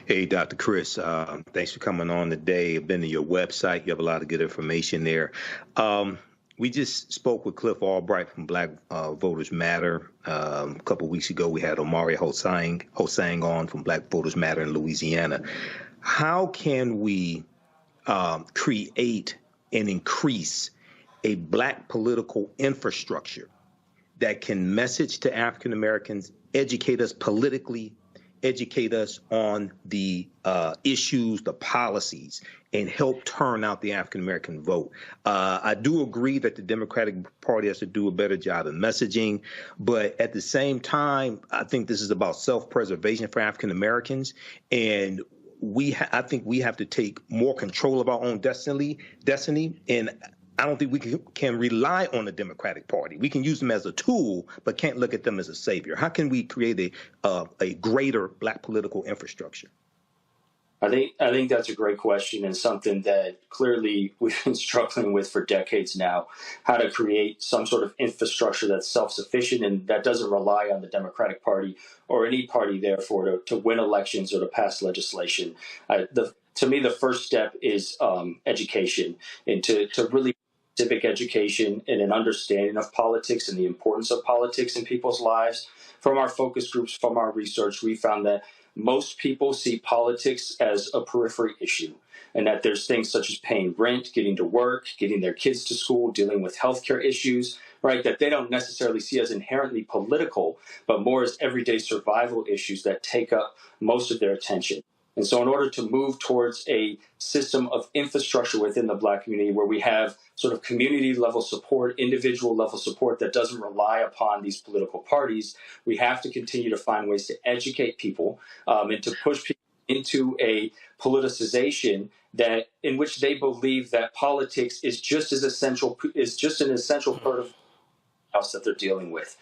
Hey, Dr. Chris, thanks for coming on today. I've been to your website. You have a lot of good information there. We just spoke with Cliff Albright from Black Voters Matter. A couple of weeks ago, we had Omari Hosang on from Black Voters Matter in Louisiana. How can we create and increase a Black political infrastructure that can message to African Americans, educate us politically, educate us on the issues, the policies, and help turn out the African American vote? I do agree that the Democratic Party has to do a better job of messaging, but at the same time, I think this is about self-preservation for African Americans, and I think we have to take more control of our own destiny, and I don't think we can rely on the Democratic Party. We can use them as a tool, but can't look at them as a savior. How can we create a greater Black political infrastructure? I think that's a great question, and something that clearly we've been struggling with for decades now, how to create some sort of infrastructure that's self-sufficient and that doesn't rely on the Democratic Party or any party, therefore, to win elections or to pass legislation. To me, the first step is education, and to really civic education and an understanding of politics and the importance of politics in people's lives. From our focus groups, from our research, we found that most people see politics as a periphery issue, and that there's things such as paying rent, getting to work, getting their kids to school, dealing with healthcare issues, right, that they don't necessarily see as inherently political, but more as everyday survival issues that take up most of their attention. And so in order to move towards a system of infrastructure within the Black community where we have sort of community level support, individual level support that doesn't rely upon these political parties, we have to continue to find ways to educate people and to push people into a politicization that in which they believe that politics is just an essential part of the house that they're dealing with.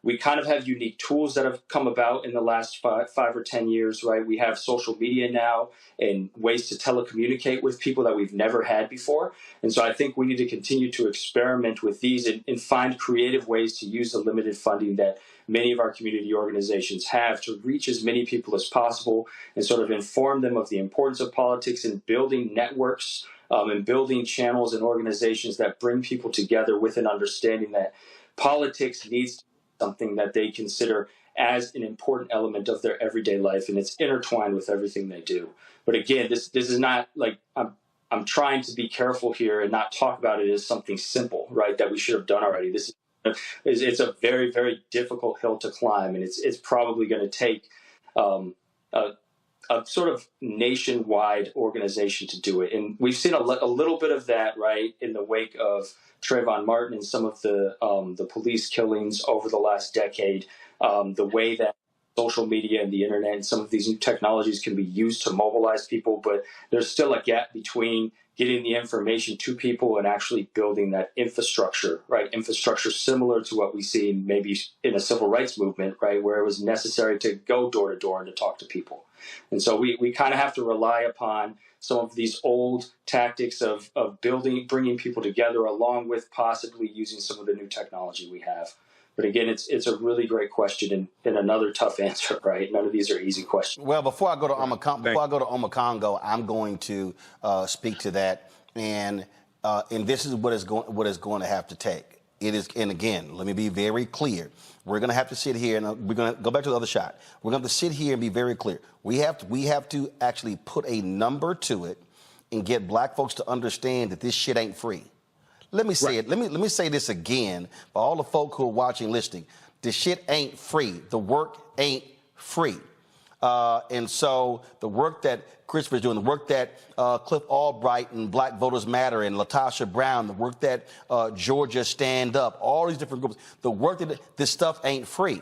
We kind of have unique tools that have come about in the last five or 10 years, right? We have social media now and ways to telecommunicate with people that we've never had before. And so I think we need to continue to experiment with these and find creative ways to use the limited funding that many of our community organizations have to reach as many people as possible and sort of inform them of the importance of politics and building networks and building channels and organizations that bring people together with an understanding that politics needs to something that they consider as an important element of their everyday life, and it's intertwined with everything they do. But again, this is not like I'm trying to be careful here and not talk about it as something simple, right? That we should have done already. It's a very, very difficult hill to climb, and it's probably going to take a sort of nationwide organization to do it. And we've seen a little bit of that, right, in the wake of Trayvon Martin and some of the police killings over the last decade, the way that social media and the internet and some of these new technologies can be used to mobilize people, but there's still a gap between getting the information to people and actually building that infrastructure, right? Infrastructure similar to what we see maybe in a civil rights movement, right, where it was necessary to go door to door and to talk to people. And so we kind of have to rely upon some of these old tactics of bringing people together, along with possibly using some of the new technology we have. But again, it's a really great question and another tough answer, right? None of these are easy questions. Well, before I go to Omakongo, I'm going to speak to that, and this is what is going to have to take. It is, and again, let me be very clear. We're going to have to sit here, and we're going to go back to the other shot. We're going to have to sit here and be very clear. We have to actually put a number to it and get Black folks to understand that this shit ain't free. Let me say it. Let me say this again for all the folk who are watching, listening. The shit ain't free. The work ain't free. And so the work that Christopher's doing, the work that Cliff Albright and Black Voters Matter and Latasha Brown, the work that Georgia Stand Up, all these different groups, the work that this stuff ain't free.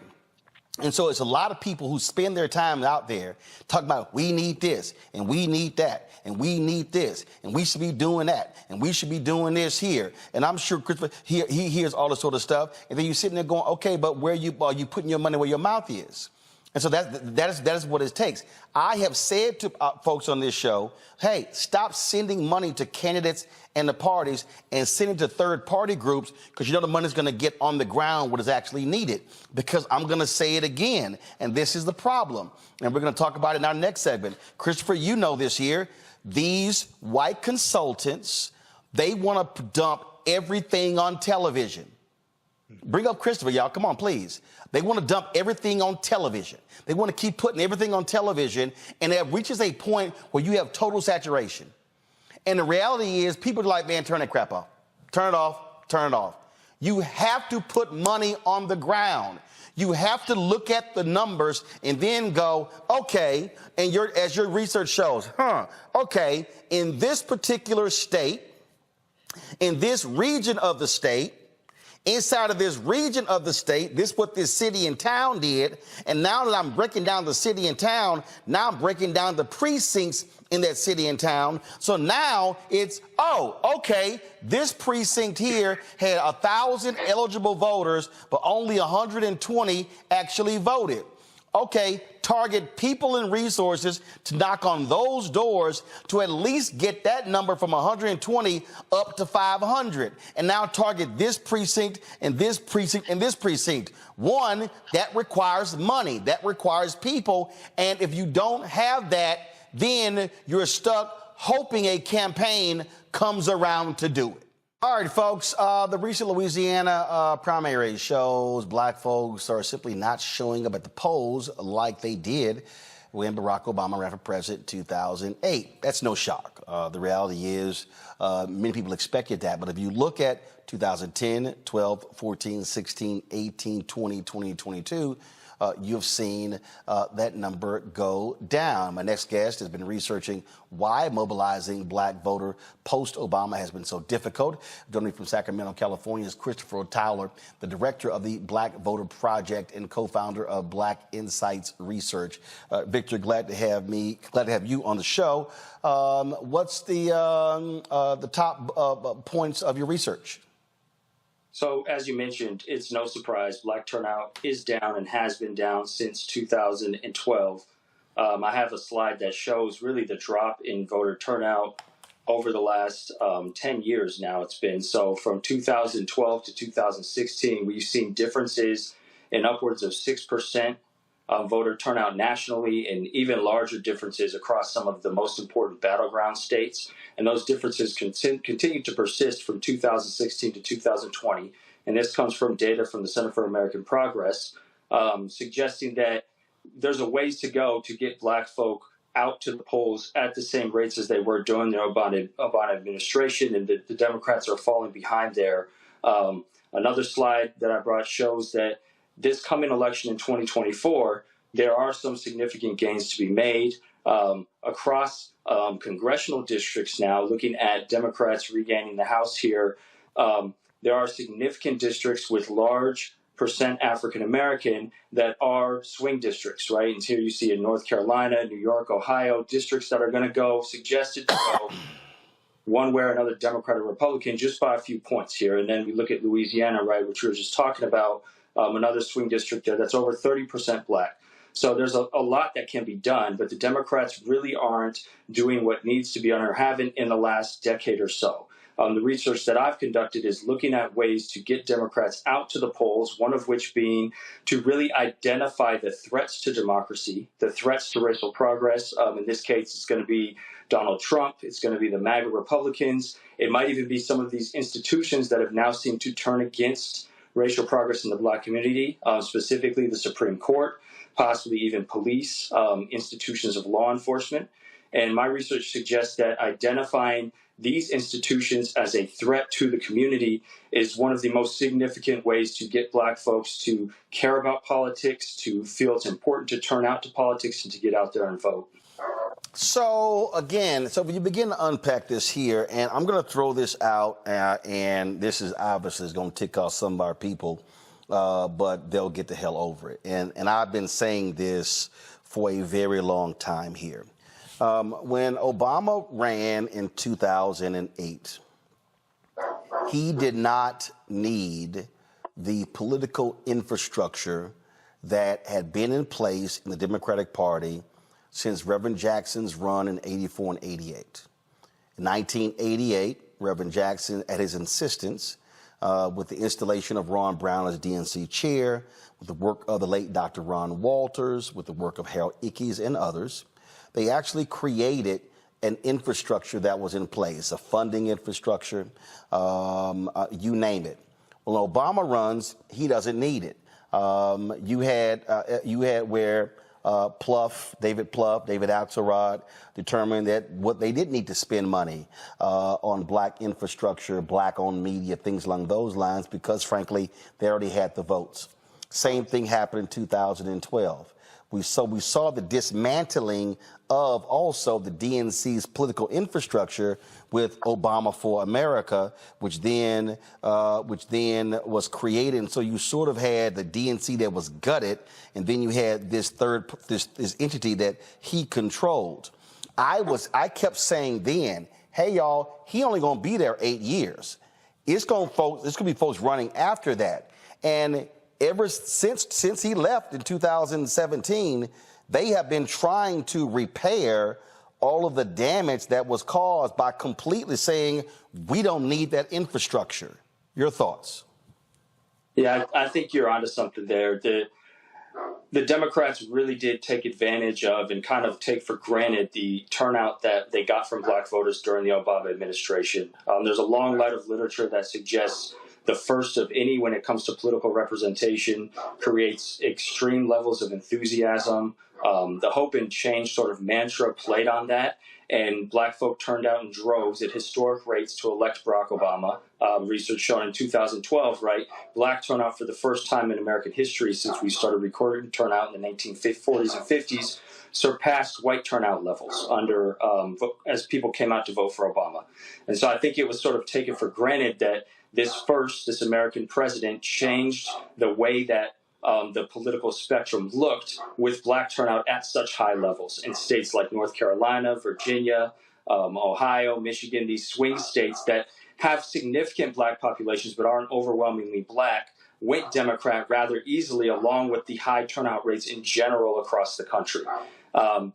And so it's a lot of people who spend their time out there talking about we need this and we need that and we need this and we should be doing that and we should be doing this here. And I'm sure Christopher, he hears all this sort of stuff. And then you're sitting there going, okay, but are you putting your money where your mouth is? And so that is what it takes. I have said to folks on this show, hey, stop sending money to candidates and the parties and send it to third-party groups, because you know the money's going to get on the ground what is actually needed. Because I'm going to say it again, and this is the problem. And we're going to talk about it in our next segment. Christopher, you know this here. These white consultants, they want to dump everything on television. Bring up Christopher, y'all. Come on, please. They want to dump everything on television. They want to keep putting everything on television, and it reaches a point where you have total saturation. And the reality is people are like, man, turn that crap off. Turn it off. Turn it off. You have to put money on the ground. You have to look at the numbers and then go, okay, and as your research shows, okay, in this particular state, in this region of the state, inside of this region of the state, this is what this city and town did. And now that I'm breaking down the city and town, now I'm breaking down the precincts in that city and town. So now it's, oh, okay, this precinct here had 1,000 eligible voters, but only 120 actually voted. Okay, target people and resources to knock on those doors to at least get that number from 120 up to 500. And now target this precinct and this precinct and this precinct. One, that requires money. That requires people. And if you don't have that, then you're stuck hoping a campaign comes around to do it. All right, folks, the recent Louisiana primary shows black folks are simply not showing up at the polls like they did when Barack Obama ran for president in 2008. That's no shock. The reality is many people expected that. But if you look at 2010, 12, 14, 16, 18, 20, 2022, you've seen that number go down. My next guest has been researching why mobilizing black voter post-Obama has been so difficult. Joining me from Sacramento, California is Christopher Towler, the director of the Black Voter Project and co-founder of Black Insights Research. Victor, glad to have you on the show. What's the top points of your research? So, as you mentioned, it's no surprise black turnout is down and has been down since 2012. I have a slide that shows really the drop in voter turnout over the last 10 years now it's been. So from 2012 to 2016, we've seen differences in upwards of 6% voter turnout nationally, and even larger differences across some of the most important battleground states. And those differences continue to persist from 2016 to 2020. And this comes from data from the Center for American Progress, suggesting that there's a ways to go to get black folk out to the polls at the same rates as they were during the Obama administration, and the Democrats are falling behind there. Another slide that I brought shows that this coming election in 2024, there are some significant gains to be made across congressional districts now. Looking at Democrats regaining the House here, there are significant districts with large percent African American that are swing districts, right? And here you see in North Carolina, New York, Ohio, districts that are going to go, suggested to go one way or another, Democrat or Republican, just by a few points here. And then we look at Louisiana, right, which we were just talking about, another swing district there that's over 30% black. So there's a lot that can be done, but the Democrats really aren't doing what needs to be done or haven't in the last decade or so. The research that I've conducted is looking at ways to get Democrats out to the polls, one of which being to really identify the threats to democracy, the threats to racial progress. In this case, it's going to be Donald Trump. It's going to be the MAGA Republicans. It might even be some of these institutions that have now seemed to turn against racial progress in the black community, specifically the Supreme Court, possibly even police, institutions of law enforcement. And my research suggests that identifying these institutions as a threat to the community is one of the most significant ways to get black folks to care about politics, to feel it's important to turn out to politics, and to get out there and vote. So again, when you begin to unpack this here, and I'm going to throw this out, and this is obviously going to tick off some of our people, but they'll get the hell over it. And I've been saying this for a very long time here. When Obama ran in 2008, he did not need the political infrastructure that had been in place in the Democratic Party since Reverend Jackson's run in 84 and 88. In 1988, Reverend Jackson, at his insistence, with the installation of Ron Brown as DNC chair, with the work of the late Dr. Ron Walters, with the work of Harold Ickes and others, they actually created an infrastructure that was in place, a funding infrastructure, you name it. Well, Obama runs, he doesn't need it. You had where David Axelrod determined that what they did need to spend money on black infrastructure, black-owned media, things along those lines, because frankly, they already had the votes. Same thing happened in 2012. We saw the dismantling of also the DNC's political infrastructure with Obama for America, which then was created. And so you sort of had the DNC that was gutted, and then you had this this entity that he controlled. I kept saying then, hey y'all, he only gonna be there 8 years. It's gonna be folks running after that. And ever since he left in 2017, they have been trying to repair all of the damage that was caused by completely saying, we don't need that infrastructure. Your thoughts? Yeah, I think you're onto something there. The Democrats really did take advantage of and kind of take for granted the turnout that they got from black voters during the Obama administration. There's a long line of literature that suggests the first of any when it comes to political representation creates extreme levels of enthusiasm. The hope and change sort of mantra played on that, and black folk turned out in droves at historic rates to elect Barack Obama. Research showing in 2012, right, black turnout for the first time in American history since we started recording turnout in the 1940s and 50s surpassed white turnout levels as people came out to vote for Obama. And so I think it was sort of taken for granted that this American president changed the way that the political spectrum looked with black turnout at such high levels in states like North Carolina, Virginia, Ohio, Michigan, these swing states that have significant black populations but aren't overwhelmingly black, went Democrat rather easily along with the high turnout rates in general across the country.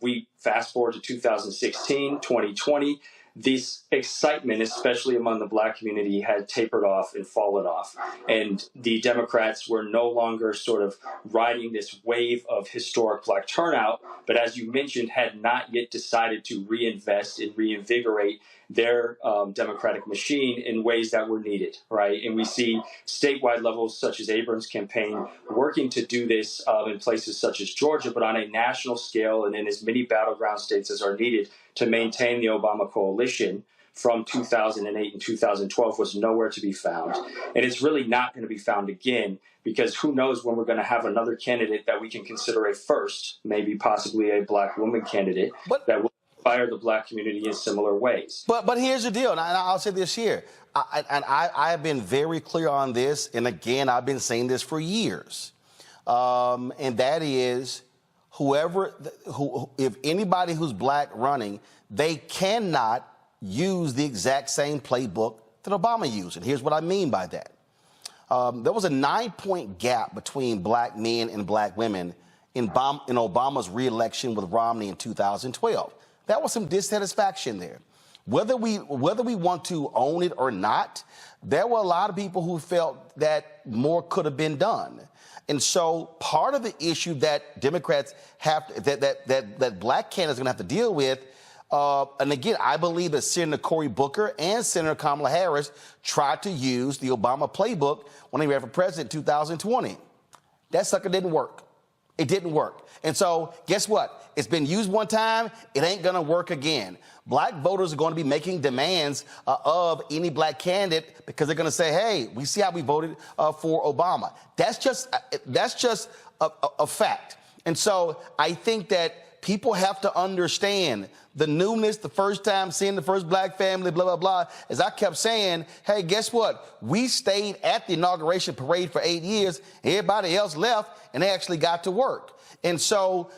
We fast forward to 2016, 2020, this excitement, especially among the black community, had tapered off and fallen off. And the Democrats were no longer sort of riding this wave of historic black turnout, but as you mentioned, had not yet decided to reinvest and reinvigorate their Democratic machine in ways that were needed, right? And we see statewide levels such as Abrams' campaign working to do this in places such as Georgia, but on a national scale and in as many battleground states as are needed to maintain the Obama coalition from 2008 and 2012 was nowhere to be found. And it's really not going to be found again, because who knows when we're going to have another candidate that we can consider a first, maybe possibly a black woman candidate that will inspire the black community in similar ways. But here's the deal, and I'll say this here. I have been very clear on this, and again, I've been saying this for years. And that is, if anybody who's black running, they cannot use the exact same playbook that Obama used. And here's what I mean by that. There was a 9-point gap between black men and black women in Obama's reelection with Romney in 2012. That was some dissatisfaction there. Whether we want to own it or not, there were a lot of people who felt that more could have been done. And so part of the issue that Democrats that black candidates are going to have to deal with, and again, I believe that Senator Cory Booker and Senator Kamala Harris tried to use the Obama playbook when they ran for president in 2020. That sucker didn't work. It didn't work. And so guess what? It's been used one time. It ain't going to work again. Black voters are going to be making demands of any black candidate because they're going to say, hey, we see how we voted for Obama. That's just a fact. And so I think that people have to understand the newness, the first time seeing the first black family, blah, blah, blah. As I kept saying, hey, guess what? We stayed at the inauguration parade for 8 years. Everybody else left, and they actually got to work. And so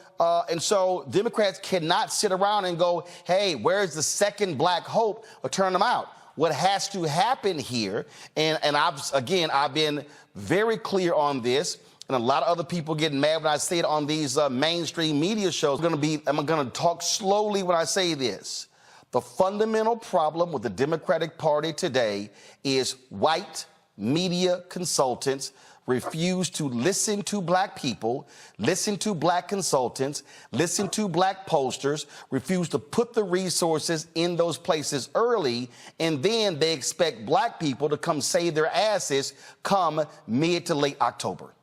Democrats cannot sit around and go, hey, where's the second black hope, or turn them out. What has to happen here, and I've been very clear on this, and a lot of other people get mad when I say it on these mainstream media shows. I'm going to talk slowly when I say this. The fundamental problem with the Democratic Party today is white media consultants refuse to listen to black people, listen to black consultants, listen to black posters, refuse to put the resources in those places early, and then they expect black people to come save their asses come mid to late October.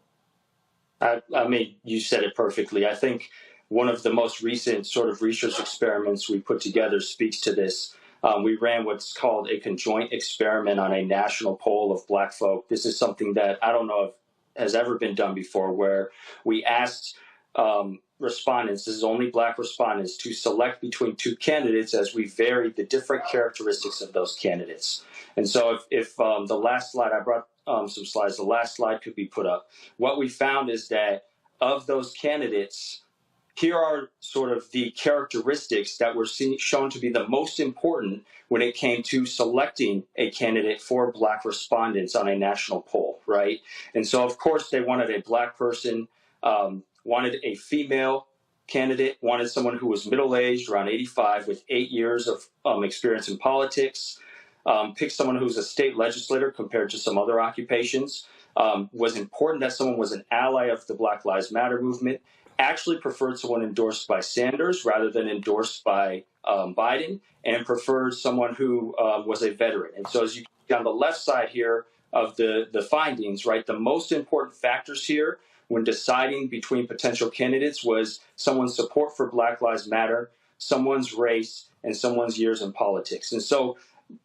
I mean, you said it perfectly. I think one of the most recent sort of research experiments we put together speaks to this. We ran what's called a conjoint experiment on a national poll of black folk. This is something that I don't know if has ever been done before, where we asked respondents, this is only black respondents, to select between two candidates as we varied the different characteristics of those candidates. And so if the last slide, I brought some slides, the last slide could be put up. What we found is that of those candidates, here are sort of the characteristics that were shown to be the most important when it came to selecting a candidate for black respondents on a national poll, right? And so, of course, they wanted a black person, wanted a female candidate, wanted someone who was middle-aged, around 85, with 8 years of experience in politics, picked someone who's a state legislator compared to some other occupations, was important that someone was an ally of the Black Lives Matter movement, actually preferred someone endorsed by Sanders rather than endorsed by Biden, and preferred someone who was a veteran. And so as you see on the left side here of the findings, right, the most important factors here when deciding between potential candidates was someone's support for Black Lives Matter, someone's race, and someone's years in politics. And so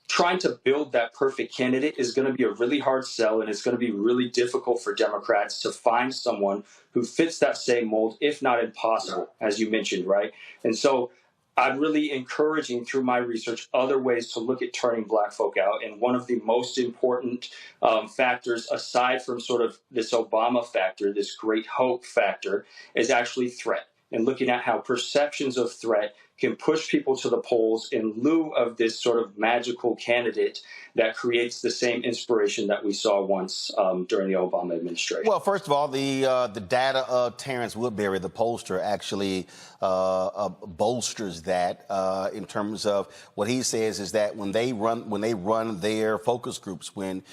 trying to build that perfect candidate is going to be a really hard sell, and it's going to be really difficult for Democrats to find someone who fits that same mold, if not impossible, as you mentioned, right? And so I'm really encouraging through my research other ways to look at turning black folk out. And one of the most important factors, aside from sort of this Obama factor, this great hope factor, is actually threat, and looking at how perceptions of threat can push people to the polls in lieu of this sort of magical candidate that creates the same inspiration that we saw once during the Obama administration. Well, first of all, the data of Terrence Woodbury, the pollster, actually bolsters that in terms of what he says is that when they run their focus groups, when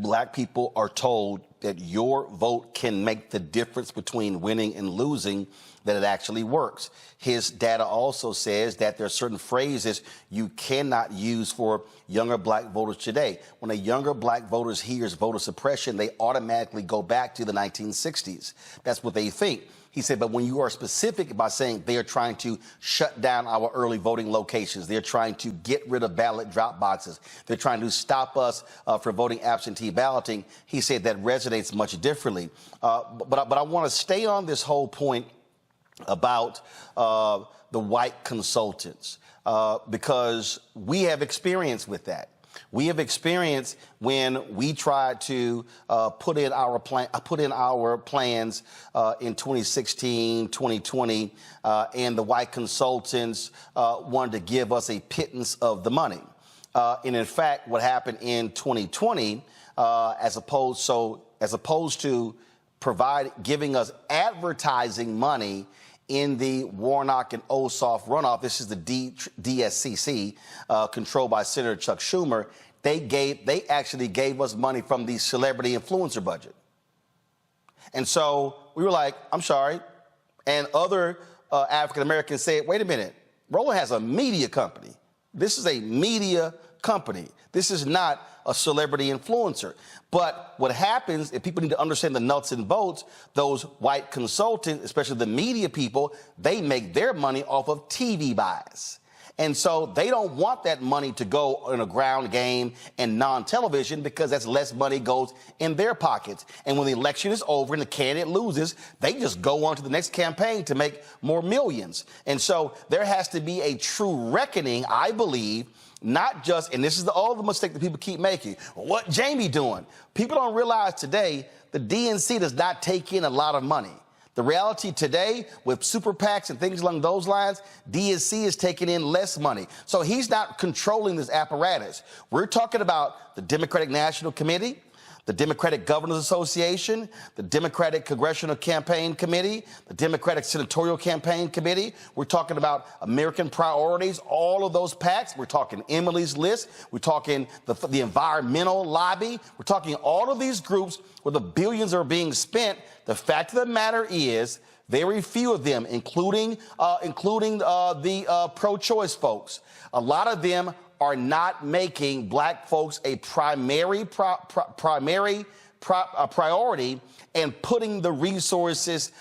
black people are told that your vote can make the difference between winning and losing, that it actually works. His data also says that there are certain phrases you cannot use for younger black voters today. When a younger black voter hears voter suppression, they automatically go back to the 1960s. That's what they think. He said, but when you are specific about saying they are trying to shut down our early voting locations, they're trying to get rid of ballot drop boxes, they're trying to stop us from voting absentee balloting, he said that resonates much differently. But I want to stay on this whole point about the white consultants, because we have experience with that. We have experience when we tried to put in our plans in 2016, 2020, and the white consultants wanted to give us a pittance of the money. And in fact, what happened in 2020, as opposed to giving us advertising money in the Warnock and Ossoff runoff, this is the DSCC, controlled by Senator Chuck Schumer, they actually gave us money from the celebrity influencer budget. And so we were like, I'm sorry. And other African Americans said, wait a minute, Roland has a media company. This is a media company. This is not a celebrity influencer. But what happens, if people need to understand the nuts and bolts, those white consultants, especially the media people, they make their money off of TV buys. And so they don't want that money to go in a ground game and non-television, because that's less money goes in their pockets. And when the election is over and the candidate loses, they just go on to the next campaign to make more millions. And so there has to be a true reckoning, I believe, not just, and this is all the mistake that people keep making. What Jamie doing? People don't realize today the DNC does not take in a lot of money. The reality today with super PACs and things along those lines, DNC is taking in less money. So he's not controlling this apparatus. We're talking about the Democratic National Committee, the Democratic Governors Association, the Democratic Congressional Campaign Committee, the Democratic Senatorial Campaign Committee. We're talking about American Priorities, all of those PACs. We're talking Emily's List. We're talking the environmental lobby. We're talking all of these groups where the billions are being spent. The fact of the matter is, very few of them, including the pro-choice folks, a lot of them are not making black folks a primary priority and putting the resources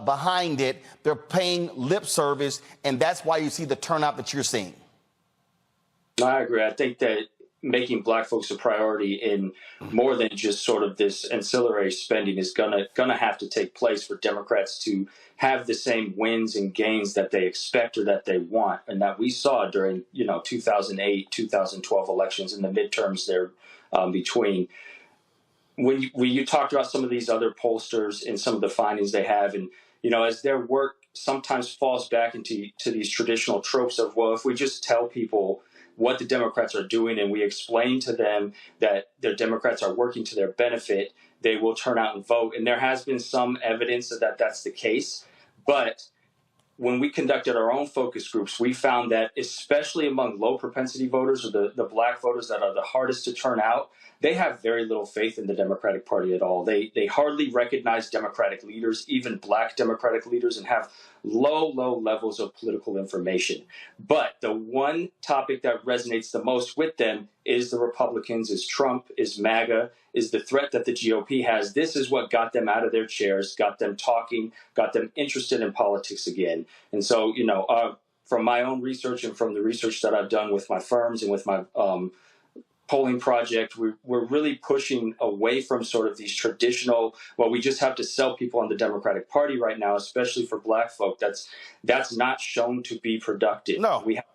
behind it. They're paying lip service, and that's why you see the turnout that you're seeing. I agree. I think that making black folks a priority in more than just sort of this ancillary spending is gonna have to take place for Democrats to have the same wins and gains that they expect or that they want, and that we saw during 2008, 2012 elections and the midterms there between. When you talked about some of these other pollsters and some of the findings they have, and as their work sometimes falls back into these traditional tropes of, well, if we just tell people what the Democrats are doing and we explain to them that their Democrats are working to their benefit, they will turn out and vote. And there has been some evidence that that's the case. But when we conducted our own focus groups, we found that especially among low propensity voters, or the black voters that are the hardest to turn out, they have very little faith in the Democratic Party at all. They hardly recognize Democratic leaders, even black Democratic leaders, and have low levels of political information. But the one topic that resonates the most with them is the Republicans, is Trump, is MAGA, is the threat that the GOP has. This is what got them out of their chairs, got them talking, got them interested in politics again. And so, from my own research and from the research that I've done with my firms and with my polling project, we're really pushing away from sort of these traditional, well, we just have to sell people on the Democratic Party right now, especially for black folk. That's not shown to be productive. No. We have to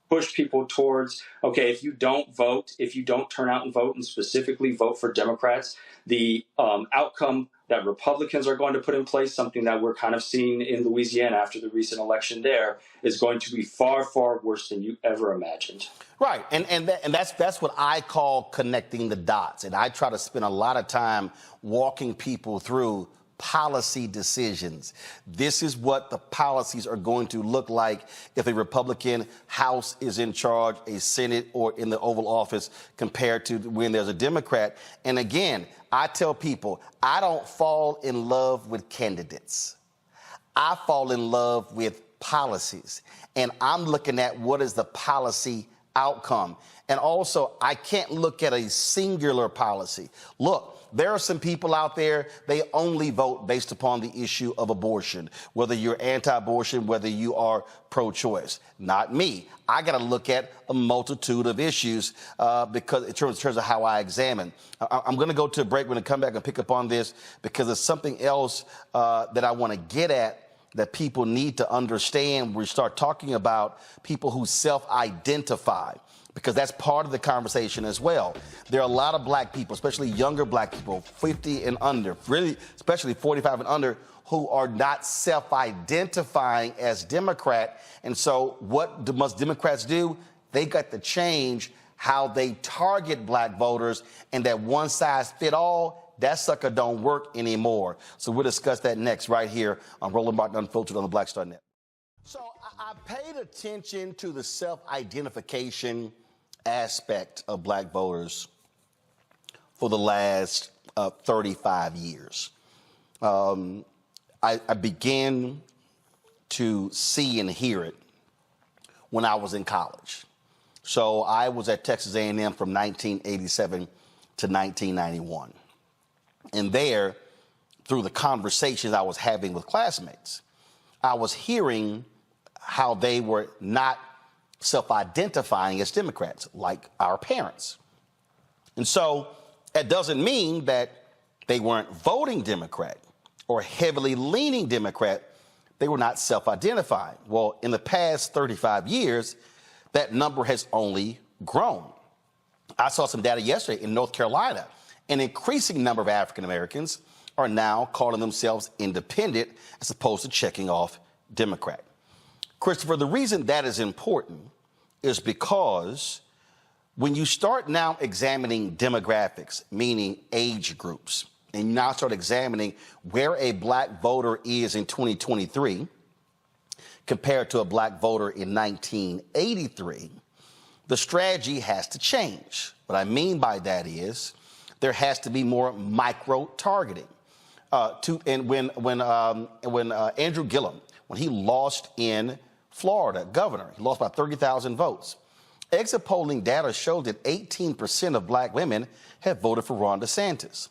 push people towards, okay, if you don't vote, if you don't turn out and vote, and specifically vote for Democrats, the outcome that Republicans are going to put in place, something that we're kind of seeing in Louisiana after the recent election there, is going to be far worse than you ever imagined. Right, and that's what I call connecting the dots. And I try to spend a lot of time walking people through policy decisions. This is what the policies are going to look like if a Republican House is in charge, a Senate, or in the Oval Office compared to when there's a Democrat. And again, I tell people, I don't fall in love with candidates. I fall in love with policies. And I'm looking at what is the policy outcome. And also, I can't look at a singular policy. Look, there are some people out there, they only vote based upon the issue of abortion, whether you're anti-abortion, whether you are pro-choice. Not me. I got to look at a multitude of issues because in terms of how I examine. I'm going to go to a break. We're going to come back and pick up on this because there's something else that I want to get at that people need to understand. We start talking about people who self-identify, because that's part of the conversation as well. There are a lot of black people, especially younger black people, 50 and under, really, especially 45 and under, who are not self-identifying as Democrat. And so what must Democrats do? They got to change how they target black voters, and that one size fit all, that sucker don't work anymore. So we'll discuss that next right here on Roland Martin Unfiltered on the Black Star Net. So I paid attention to the self-identification aspect of black voters for the last 35 years. I began to see and hear it when I was in college. So I was at Texas A&M from 1987 to 1991. And there, through the conversations I was having with classmates, I was hearing how they were not self-identifying as Democrats, like our parents. And so that doesn't mean that they weren't voting Democrat or heavily leaning Democrat. They were not self-identifying. Well, in the past 35 years, that number has only grown. I saw some data yesterday in North Carolina. An increasing number of African Americans are now calling themselves independent as opposed to checking off Democrat. Christopher, the reason that is important is because When you start now examining demographics, meaning age groups, and you now start examining where a black voter is in 2023 compared to a black voter in 1983, the strategy has to change. What I mean by that is there has to be more micro-targeting. When Andrew Gillum, when he lost in Florida, governor, he lost by 30,000 votes. Exit polling data showed that 18% of black women had voted for Ron DeSantis.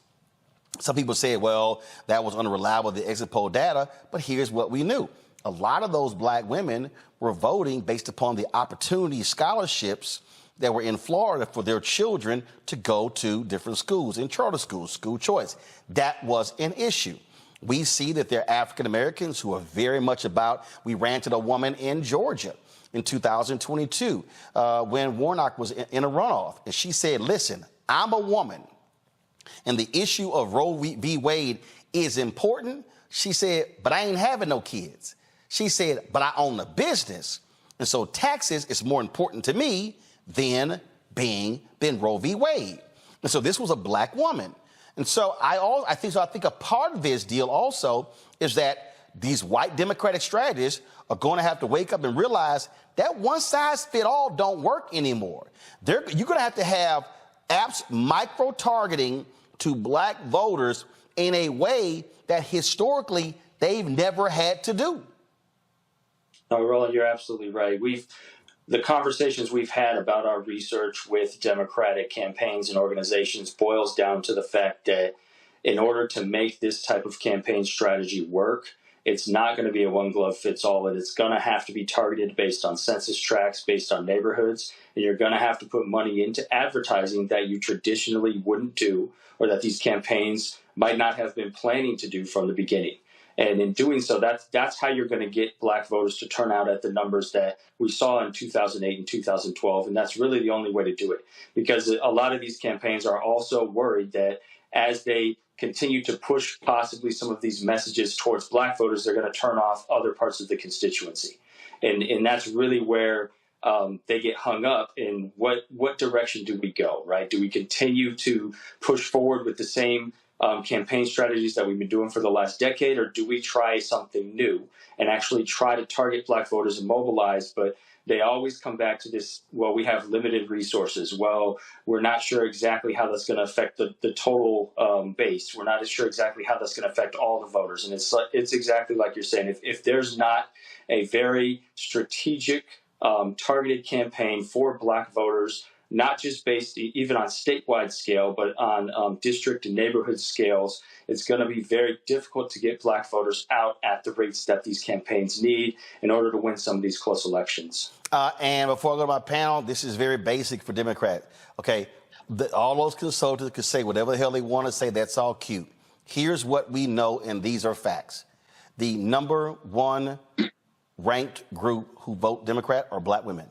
Some people say, well, that was unreliable, the exit poll data, but here's what we knew. A lot of those black women were voting based upon the opportunity scholarships that were in Florida for their children to go to different schools, in charter schools, school choice. That was an issue. We see that there are African Americans who are very much about, we ran to a woman in Georgia in 2022 when Warnock was in a runoff. And she said, listen, I'm a woman, and the issue of Roe v. Wade is important. She said, but I ain't having no kids. She said, but I own a business, and so taxes is more important to me than Roe v. Wade. And so this was a black woman. And so I think a part of this deal also is that these white Democratic strategists are going to have to wake up and realize that one size fit all don't work anymore. You're going to have apps micro-targeting to black voters in a way that historically they've never had to do. No, Roland, you're absolutely right. The conversations we've had about our research with Democratic campaigns and organizations boils down to the fact that in order to make this type of campaign strategy work, it's not going to be a one-glove-fits-all. It's going to have to be targeted based on census tracts, based on neighborhoods, and you're going to have to put money into advertising that you traditionally wouldn't do, or that these campaigns might not have been planning to do from the beginning. And in doing so, that's how you're going to get black voters to turn out at the numbers that we saw in 2008 and 2012. And that's really the only way to do it, because a lot of these campaigns are also worried that as they continue to push possibly some of these messages towards black voters, they're going to turn off other parts of the constituency. And that's really where they get hung up in what direction do we go, right? Do we continue to push forward with the same campaign strategies that we've been doing for the last decade, or do we try something new and actually try to target black voters and mobilize? But they always come back to this, well, we have limited resources. Well, we're not sure exactly how that's going to affect the total base. We're not sure exactly how that's going to affect all the voters. And it's exactly like you're saying. If there's not a very strategic, targeted campaign for black voters, not just based even on statewide scale, but on district and neighborhood scales, it's going to be very difficult to get black voters out at the rates that these campaigns need in order to win some of these close elections. And before I go to my panel, this is very basic for Democrats. Okay, all those consultants can say whatever the hell they want to say. That's all cute. Here's what we know, and these are facts. The number one ranked group who vote Democrat are black women.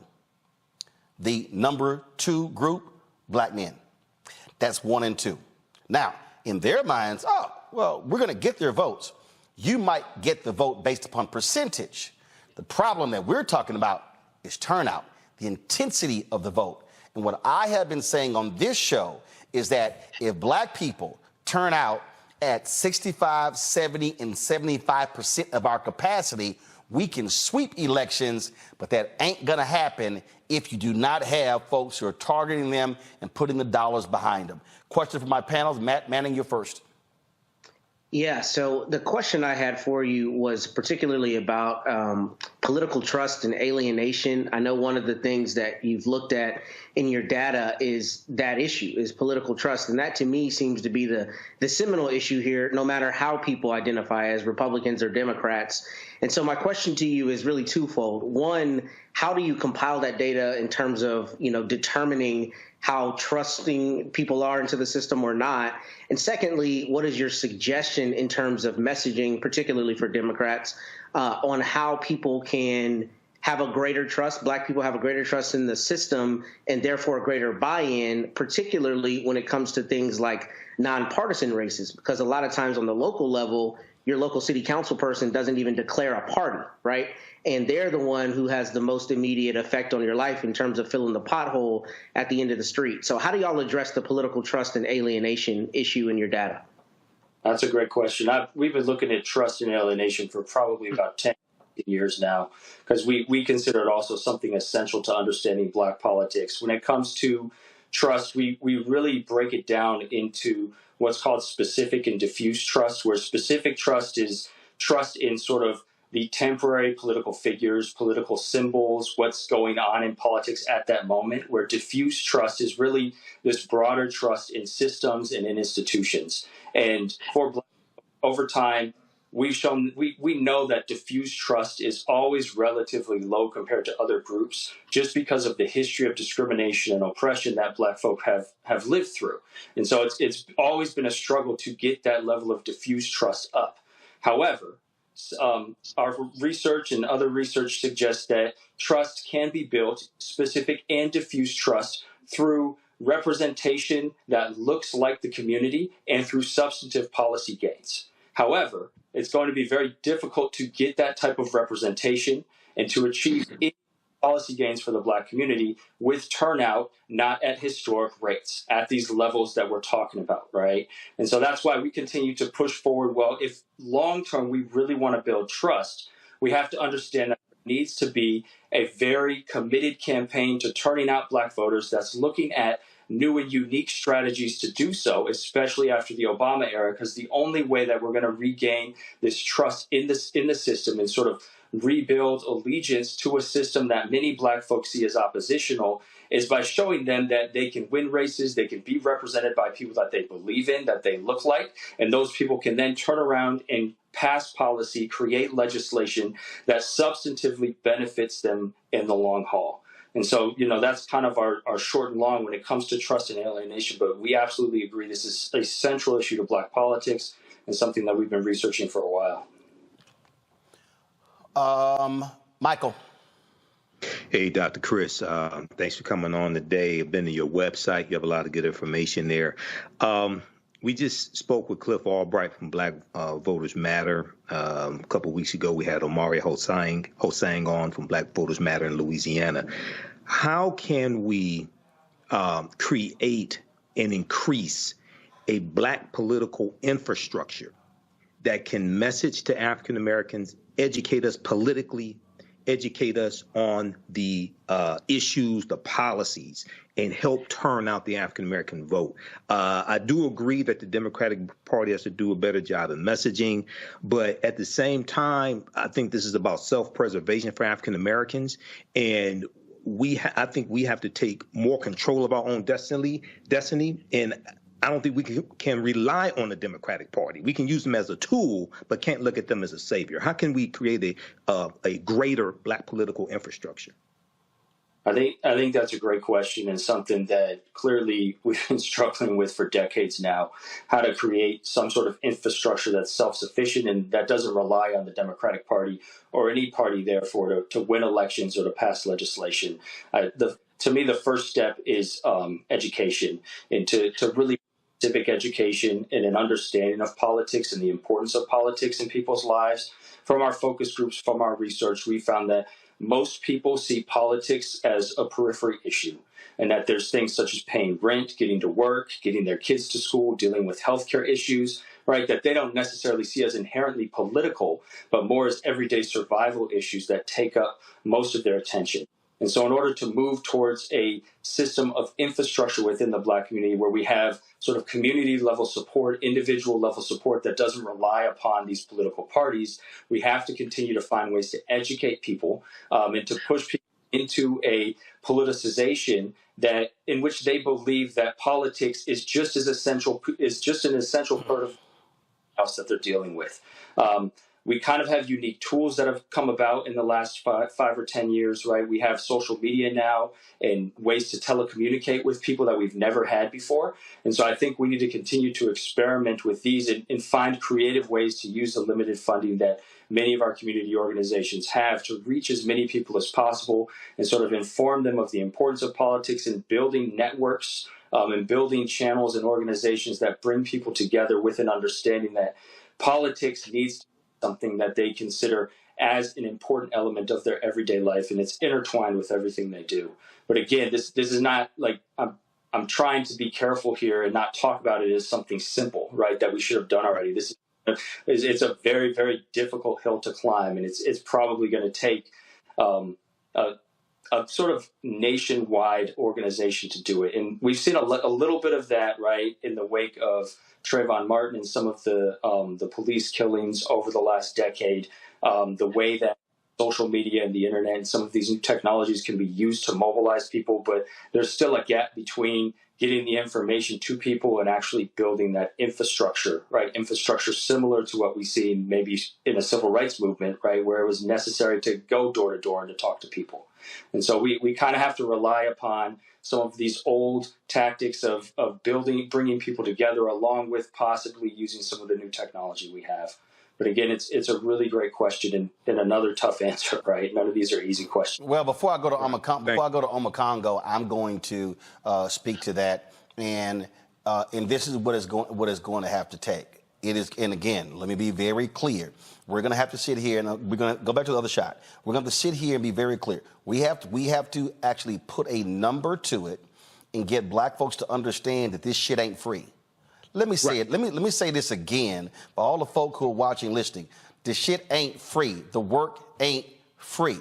The number two group, black men. That's 1 and 2. Now, in their minds, we're going to get their votes. You might get the vote based upon percentage. The problem that we're talking about is turnout, the intensity of the vote. And what I have been saying on this show is that if black people turn out at 65, 70, and 75% of our capacity, we can sweep elections, but that ain't going to happen if you do not have folks who are targeting them and putting the dollars behind them. Question for my panel. Matt Manning, you're first. Yeah, so the question I had for you was particularly about political trust and alienation. I know one of the things that you've looked at in your data is that issue, is political trust. And that to me seems to be the seminal issue here, no matter how people identify as Republicans or Democrats. And so my question to you is really twofold. One, how do you compile that data in terms of, determining how trusting people are into the system or not? And secondly, what is your suggestion in terms of messaging, particularly for Democrats, on how people can have a greater trust, black people have a greater trust in the system and therefore a greater buy-in, particularly when it comes to things like nonpartisan races? Because a lot of times on the local level, your local city council person doesn't even declare a party, right? And they're the one who has the most immediate effect on your life in terms of filling the pothole at the end of the street. So how do y'all address the political trust and alienation issue in your data? That's a great question. We've been looking at trust and alienation for probably about 10 years now, because we consider it also something essential to understanding Black politics. When it comes to trust, we really break it down into what's called specific and diffuse trust, where specific trust is trust in sort of the temporary political figures, political symbols, what's going on in politics at that moment, where diffuse trust is really this broader trust in systems and in institutions. And for Black, over time, we've shown we know that diffuse trust is always relatively low compared to other groups, just because of the history of discrimination and oppression that Black folk have lived through. And so it's always been a struggle to get that level of diffuse trust up. However, our research and other research suggests that trust can be built, specific and diffuse trust, through representation that looks like the community and through substantive policy gains. However, it's going to be very difficult to get that type of representation and to achieve policy gains for the Black community with turnout not at historic rates, at these levels that we're talking about, right? And so that's why we continue to push forward. Well, if long-term we really want to build trust, we have to understand that there needs to be a very committed campaign to turning out Black voters that's looking at new and unique strategies to do so, especially after the Obama era, because the only way that we're going to regain this trust in the system and sort of rebuild allegiance to a system that many Black folks see as oppositional is by showing them that they can win races, they can be represented by people that they believe in, that they look like, and those people can then turn around and pass policy, create legislation that substantively benefits them in the long haul. And so, that's kind of our short and long when it comes to trust and alienation, but we absolutely agree this is a central issue to Black politics and something that we've been researching for a while. Michael. Hey, Dr. Chris, thanks for coming on today. I've been to your website. You have a lot of good information there. We just spoke with Cliff Albright from Black Voters Matter. A couple of weeks ago, we had Omari Hosang on from Black Voters Matter in Louisiana. How can we create and increase a Black political infrastructure that can message to African Americans, educate us politically, educate us on the issues, the policies, and help turn out the African American vote? I do agree that the Democratic Party has to do a better job of messaging, but at the same time, I think this is about self-preservation for African Americans, and I think we have to take more control of our own destiny, and I don't think we can rely on the Democratic Party. We can use them as a tool, but can't look at them as a savior. How can we create a greater Black political infrastructure? I think that's a great question, and something that clearly we've been struggling with for decades now, how to create some sort of infrastructure that's self-sufficient and that doesn't rely on the Democratic Party or any party, therefore, to win elections or to pass legislation. To me, the first step is education, and to really civic education and an understanding of politics and the importance of politics in people's lives. From our focus groups, from our research, we found that most people see politics as a periphery issue, and that there's things such as paying rent, getting to work, getting their kids to school, dealing with healthcare issues, right, that they don't necessarily see as inherently political, but more as everyday survival issues that take up most of their attention. And so in order to move towards a system of infrastructure within the Black community where we have sort of community level support, individual level support that doesn't rely upon these political parties, we have to continue to find ways to educate people and to push people into a politicization that in which they believe that politics is just an essential part of the house that they're dealing with. We kind of have unique tools that have come about in the last five or 10 years, right? We have social media now and ways to telecommunicate with people that we've never had before. And so I think we need to continue to experiment with these and find creative ways to use the limited funding that many of our community organizations have to reach as many people as possible and sort of inform them of the importance of politics and building networks and building channels and organizations that bring people together with an understanding that politics needs to be something that they consider as an important element of their everyday life, and it's intertwined with everything they do. But again, this is not like I'm trying to be careful here and not talk about it as something simple, right? That we should have done already. It's a very, very difficult hill to climb, and it's probably going to take a sort of nationwide organization to do it. And we've seen a little bit of that, right, in the wake of Trayvon Martin and some of the police killings over the last decade. The way that social media and the internet and some of these new technologies can be used to mobilize people, but there's still a gap between getting the information to people and actually building that infrastructure, right? Infrastructure similar to what we see maybe in a civil rights movement, right? Where it was necessary to go door to door and to talk to people. And so we kind of have to rely upon some of these old tactics of bringing people together, along with possibly using some of the new technology we have. But again, it's a really great question and another tough answer, right? None of these are easy questions. Well, before I go to Omakongo, I'm going to speak to that, and this is what is going to have to take. It is, and again, let me be very clear. We're going to have to sit here, and we're going to go back to the other shot. We're going to have to sit here and be very clear. We have to actually put a number to it and get black folks to understand that this shit ain't free. Let me say it. Let me say this again for all the folk who are watching, listening. The shit ain't free. The work ain't free.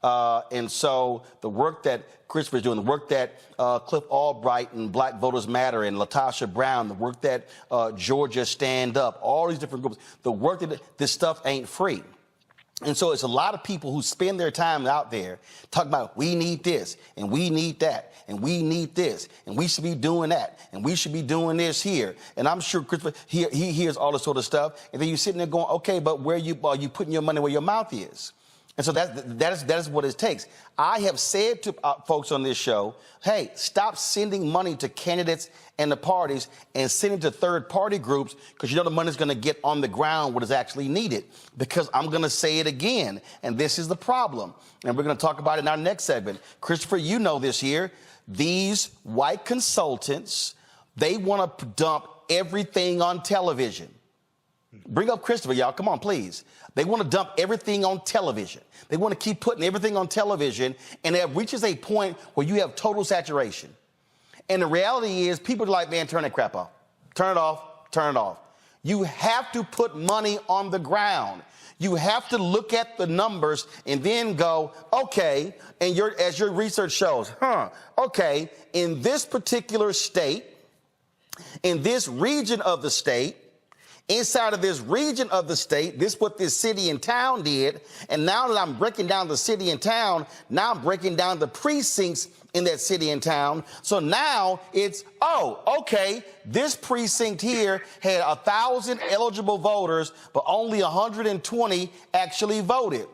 And so the work that Christopher's doing, the work that Cliff Albright and Black Voters Matter and Latasha Brown, the work that Georgia Stand Up, all these different groups, the work that this stuff ain't free. And so it's a lot of people who spend their time out there talking about we need this and we need that and we need this and we should be doing that and we should be doing this here. And I'm sure Christopher, he hears all this sort of stuff. And then you're sitting there going, okay, but where are you putting your money where your mouth is? And so that is what it takes. I have said to folks on this show, hey, stop sending money to candidates and the parties and sending to third-party groups because you know the money's going to get on the ground what is actually needed. Because I'm going to say it again, and this is the problem. And we're going to talk about it in our next segment. Christopher, you know this here. These white consultants, they want to dump everything on television. Bring up Christopher, y'all. Come on, please. They want to dump everything on television. They want to keep putting everything on television, and it reaches a point where you have total saturation. And the reality is people are like, man, turn that crap off. Turn it off. Turn it off. You have to put money on the ground. You have to look at the numbers and then go, okay, and as your research shows, okay, in this particular state, in this region of the state, inside of this region of the state, this is what this city and town did. And now that I'm breaking down the city and town, now I'm breaking down the precincts in that city and town. So now it's, okay, this precinct here had 1,000 eligible voters, but only 120 actually voted.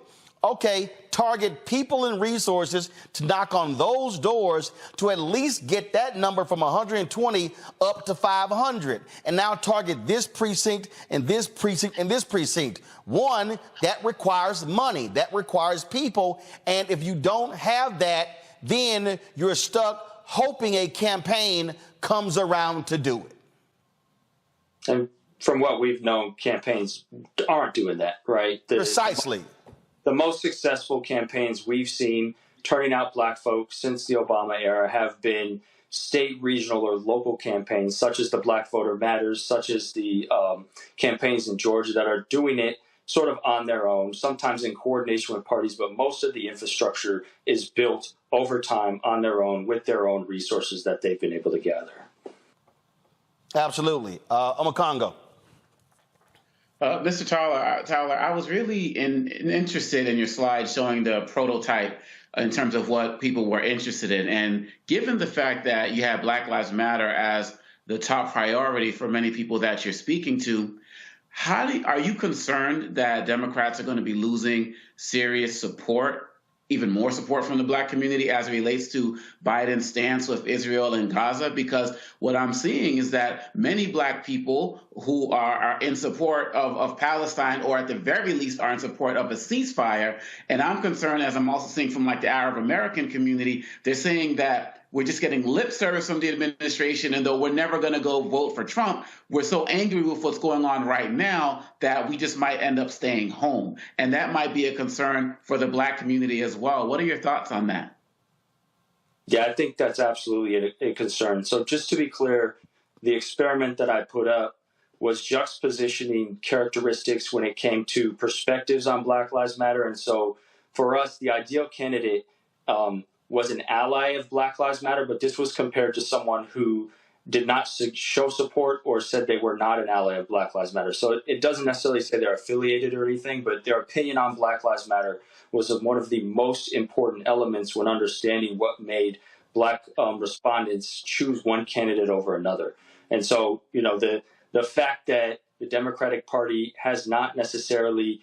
Okay, target people and resources to knock on those doors to at least get that number from 120 up to 500. And now target this precinct and this precinct and this precinct. One, that requires money. That requires people. And if you don't have that, then you're stuck hoping a campaign comes around to do it. And from what we've known, campaigns aren't doing that, right? Precisely. The most successful campaigns we've seen turning out black folks since the Obama era have been state, regional, or local campaigns, such as the Black Voter Matters, such as the campaigns in Georgia that are doing it sort of on their own, sometimes in coordination with parties, but most of the infrastructure is built over time on their own with their own resources that they've been able to gather. Absolutely. Omakongo. Mr. Towler, I was really interested in your slide showing the prototype in terms of what people were interested in. And given the fact that you have Black Lives Matter as the top priority for many people that you're speaking to, are you concerned that Democrats are going to be losing serious support, even more support from the black community as it relates to Biden's stance with Israel and Gaza? Because what I'm seeing is that many black people who are in support of Palestine, or at the very least are in support of a ceasefire. And I'm concerned, as I'm also seeing from like the Arab American community, they're saying that we're just getting lip service from the administration, and though we're never going to go vote for Trump, we're so angry with what's going on right now that we just might end up staying home. And that might be a concern for the Black community as well. What are your thoughts on that? Yeah, I think that's absolutely a concern. So just to be clear, the experiment that I put up was juxtapositioning characteristics when it came to perspectives on Black Lives Matter. And so for us, the ideal candidate was an ally of Black Lives Matter, but this was compared to someone who did not show support or said they were not an ally of Black Lives Matter. So it doesn't necessarily say they're affiliated or anything, but their opinion on Black Lives Matter was one of the most important elements when understanding what made Black respondents choose one candidate over another. And so, you know, the fact that the Democratic Party has not necessarily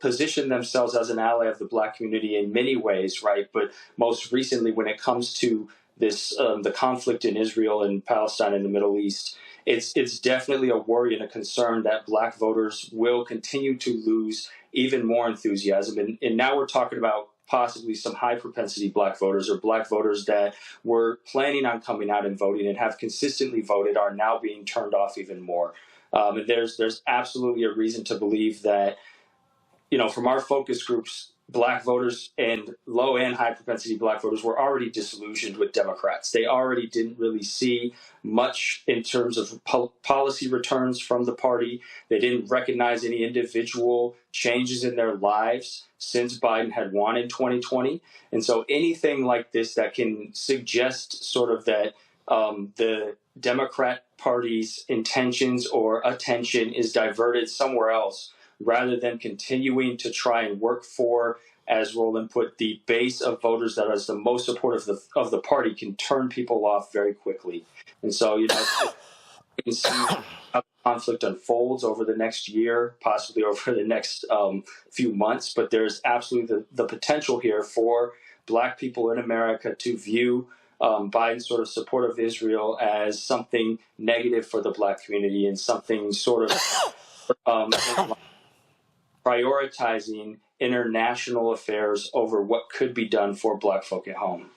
positioned themselves as an ally of the Black community in many ways, right? But most recently, when it comes to this, the conflict in Israel and Palestine and the Middle East, it's definitely a worry and a concern that Black voters will continue to lose even more enthusiasm. And now we're talking about possibly some high propensity Black voters, or Black voters that were planning on coming out and voting and have consistently voted, are now being turned off even more. And there's absolutely a reason to believe that, you know, from our focus groups, Black voters and low and high propensity Black voters were already disillusioned with Democrats. They already didn't really see much in terms of policy returns from the party. They didn't recognize any individual changes in their lives since Biden had won in 2020. And so anything like this that can suggest sort of that the Democrat Party's intentions or attention is diverted somewhere else, rather than continuing to try and work for, as Roland put, the base of voters that is the most supportive of the party, can turn people off very quickly. And so, you know, you can see how the conflict unfolds over the next year, possibly over the next few months, but there's absolutely the potential here for Black people in America to view Biden's sort of support of Israel as something negative for the Black community, and something sort of prioritizing international affairs over what could be done for Black folk at home.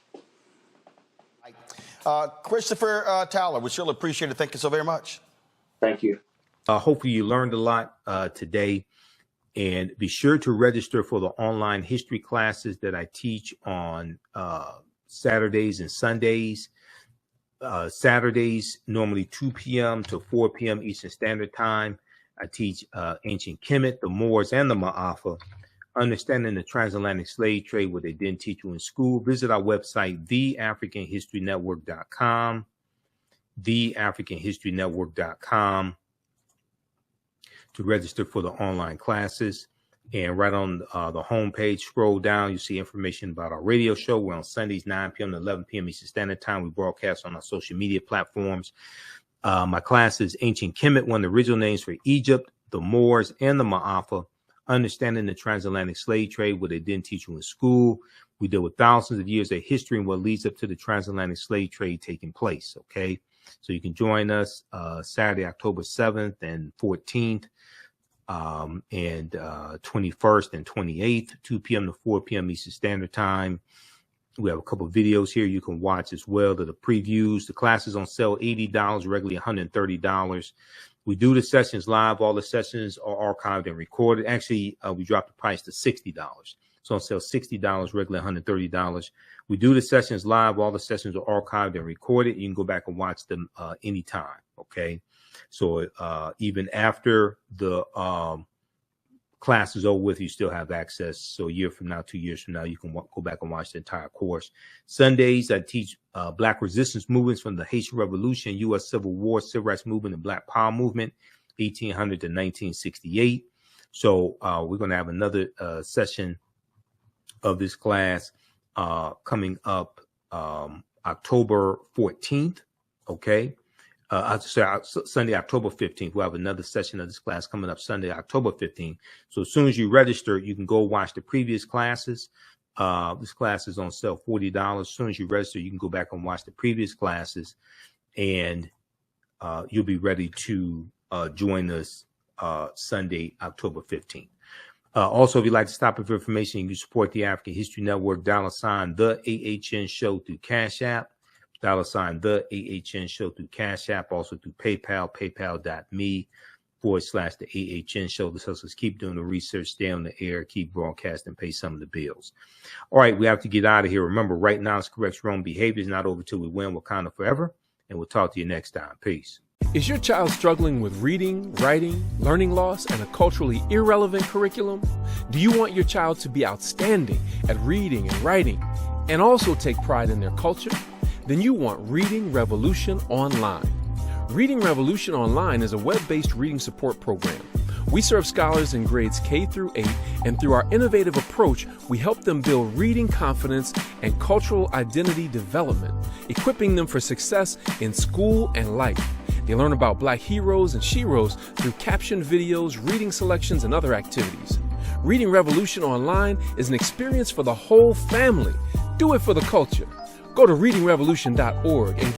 Christopher Towler, we surely appreciate it. Thank you so very much. Thank you. Hopefully you learned a lot today, and be sure to register for the online history classes that I teach on Saturdays and Sundays. Saturdays, normally 2 p.m. to 4 p.m. Eastern Standard Time. I teach ancient Kemet, the Moors, and the Ma'afa, understanding the transatlantic slave trade, what they didn't teach you in school. Visit our website, theafricanhistorynetwork.com, theafricanhistorynetwork.com, to register for the online classes. And right on the homepage, scroll down, you see information about our radio show. We're on Sundays, 9 p.m. to 11 p.m. Eastern Standard Time. We broadcast on our social media platforms. My class is Ancient Kemet, one of the original names for Egypt, the Moors, and the Ma'afa, understanding the transatlantic slave trade, what they didn't teach you in school. We deal with thousands of years of history and what leads up to the transatlantic slave trade taking place, okay? So you can join us Saturday, October 7th and 14th, and 21st and 28th, 2 p.m. to 4 p.m. Eastern Standard Time. We have a couple of videos here you can watch as well, to the previews. The class is on sale $80, regularly $130. We do the sessions live. All the sessions are archived and recorded. Actually, we dropped the price to $60. So on sale $60, regularly $130. We do the sessions live. All the sessions are archived and recorded. You can go back and watch them anytime, okay? So even after the class is over with, you still have access. So a year from now, 2 years from now, you can go back and watch the entire course. Sundays, I teach Black resistance movements from the Haitian Revolution, U.S. Civil War, Civil Rights Movement, and Black Power Movement, 1800 to 1968. So we're going to have another session of this class coming up October 14th, okay? Sunday, October 15th. We'll have another session of this class coming up Sunday, October 15th. So as soon as you register, you can go watch the previous classes. This class is on sale $40. As soon as you register, you can go back and watch the previous classes, and you'll be ready to join us Sunday, October 15th. Also, if you'd like to stop for information, you can support the African History Network, $, the AHN Show through Cash App, $, the AHN Show through Cash App, also through PayPal, paypal.me/the AHN Show. This helps us keep doing the research, stay on the air, keep broadcasting, pay some of the bills. All right, we have to get out of here. Remember, right now is correct wrong behavior is not over till we win Wakanda forever. And we'll talk to you next time. Peace. Is your child struggling with reading, writing, learning loss, and a culturally irrelevant curriculum? Do you want your child to be outstanding at reading and writing and also take pride in their culture? Then you want Reading Revolution Online. Reading Revolution Online is a web-based reading support program. We serve scholars in grades K through 8, and through our innovative approach, we help them build reading confidence and cultural identity development, equipping them for success in school and life. They learn about Black heroes and sheroes through captioned videos, reading selections, and other activities. Reading Revolution Online is an experience for the whole family. Do it for the culture. Go to readingrevolution.org and